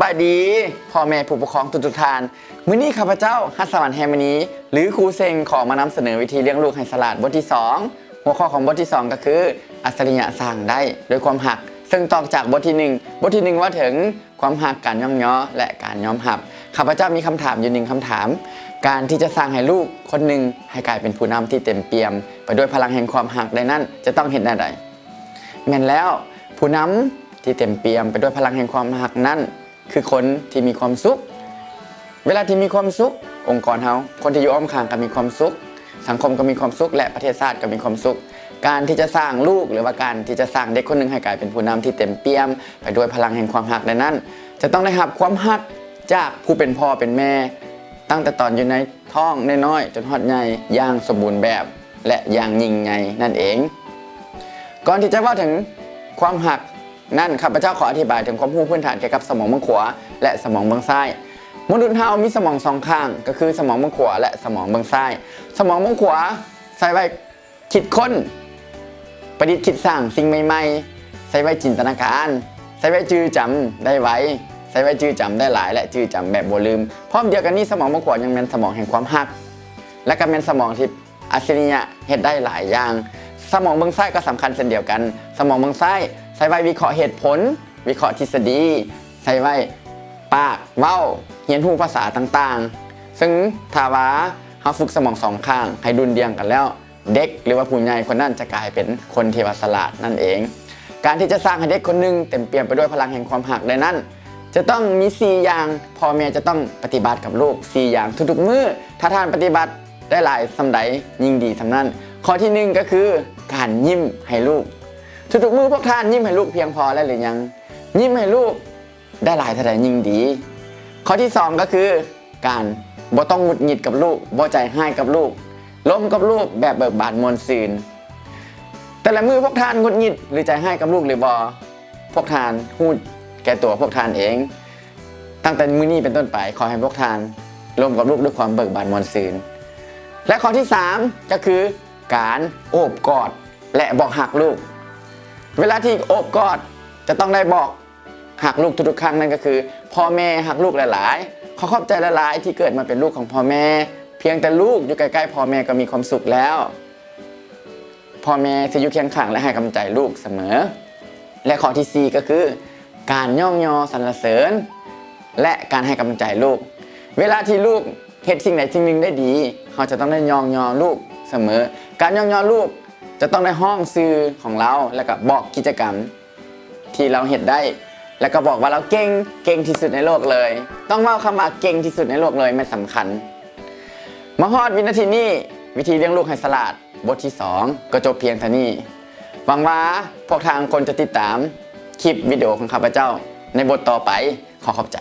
บายดีพ่อแม่ผู้ปกครองทุกท่านมื้อนี้ข้าพเจ้าฮัสสวรรค์แฮมนี้หรือครูเซงขอมานำเสนอวิธีเลี้ยงลูกให้ฉลาดบทที่2หัวข้อของบทที่2ก็คืออัศริยะสร้างได้โดยความหักซึ่งต่อจากบทที่บทที่ว่าถึงความหักการย่อมย่อและการยอมหับข้าพเจ้ามีคำถามอยู่1คำถามการที่จะสร้างให้ลูกคนหนึ่งให้กลายเป็นผู้นำที่เต็มเปี่ยมไปด้วยพลังแห่งความหักได้นั้นจะต้องเห็นอะไรแม่นแล้วผู้นำที่เต็มเปี่ยมไปด้วยพลังแห่งความหักนั้นคือคนที่มีความสุขเวลาที่มีความสุของค์กรเฮาคนที่อยู่อ้อมข้างก็มีความสุขสังคมก็มีความสุขและประเทศชาติก็มีความสุขการที่จะสร้างลูกหรือว่าการที่จะสร้างเด็กคนหนึ่งให้กลายเป็นผู้นำที่เต็มเปี่ยมไปด้วยพลังแห่งความหักในนั้นจะต้องได้รับความหักจากผู้เป็นพ่อเป็นแม่ตั้งแต่ตอนอยู่ในท้องน้อยๆจนฮอดใหญ่อย่างสมบูรณ์แบบและอย่างยิ่งใหญ่นั่นเองก่อนที่จะว่าถึงความหักนั่นข้าพเจ้าขออธิบายถึงความรู้พื้นฐานเกี่ยวกับสมองเบื้องขวาและสมองเบื้องซ้ายมนุษย์เรามีสมองสองข้างก็คือสมองเบื้องขวาและสมองเบื้องซ้ายสมองเบื้องขวาใช้ไว้คิดค้นประดิษฐ์คิดสร้างสิ่งใหม่ๆใช้ไว้จินตนาการใช้ไว้จื้อจำได้ไวใช้ไว้จื้อจำได้หลายและจื้อจำแบบบ่ลืมพร้อมเดียวกันนี้สมองเบื้องขวายังเป็นสมองแห่งความหักและก็เป็นสมองที่อัจฉริยะเฮ็ดได้หลายอย่างสมองเบื้องซ้ายก็สำคัญเช่นเดียวกันสมองเบื้องซ้ายใช้ไว้วิเคราะห์เหตุผลวิเคราะห์ทฤษฎีใช้ไว้ปากเว้าเรียนรู้ภาษาต่างๆซึ่งถ้าว่าเราฝึกสมองสองข้างให้ดุลเดียงกันแล้วเด็กหรือว่าผู้ใหญ่คนนั้นจะกลายเป็นคนที่ฉลาดนั่นเองการที่จะสร้างให้เด็กคนหนึ่งเต็มเปี่ยมไปด้วยพลังแห่งความหักได้นั้นจะต้องมี4อย่างพ่อแม่จะต้องปฏิบัติกับลูก4อย่างทุกๆมื้อถ้าท่านปฏิบัติได้หลายสำใดยิ่งดีสำนั้นข้อที่1ก็คือการยิ้มให้ลูกทุกๆมื้อพวกท่านยิ้มให้ลูกเพียงพอแล้วหรือยังยิ้มให้ลูกได้หลายเท่าใดยิ่งดีข้อที่2ก็คือการบ่ต้องหงุดหงิดกับลูกบ่ใจให้กับลูกล้มกับลูกแบบเบิกบานมวลซืนแต่ละมื้อพวกท่านหงุดหงิดหรือใจให้กับลูกหรือบ่พวกท่านฮู้แก่ตัวพวกท่านเองตั้งแต่มื้อนี้เป็นต้นไปขอให้พวกท่านล้มกับลูกด้วยความเบิกบานมวลซืนและข้อที่3ก็คือการโอบกอดและบอกหักลูกเวลาที่โอบกอดจะต้องได้บอกหักลูกทุกๆครั้งนั่นก็คือพ่อแม่หักลูกหลายๆขอบใจหลายๆที่เกิดมาเป็นลูกของพ่อแม่เพียงแต่ลูกอยู่ใกล้ๆพ่อแม่ก็มีความสุขแล้วพ่อแม่จะอยู่เคียงข้างและให้กำลังใจลูกเสมอและข้อที่4ก็คือการย่องยอสรรเสริญและการให้กำลังใจลูกเวลาที่ลูกเฮ็ดสิ่งใดสิ่งหนึ่งได้ดีเขาจะต้องได้ย่องยอลูกเสมอการย่องยอลูกจะต้องได้ห้องซื้อของเราแล้วก็บอกกิจกรรมที่เราเฮ็ดได้แล้วก็บอกว่าเราเก่งที่สุดในโลกเลยต้องเล่าคำว่าเก่งที่สุดในโลกเลยไม่สำคัญมาฮอดวินาทีนี้วิธีเลี้ยงลูกให้ฉลาดบทที่2ก็จบเพียงเท่านี้หวังว่าพวกทางคนจะติดตามคลิปวิดีโอของข้าพเจ้าในบทต่อไปขอบใจ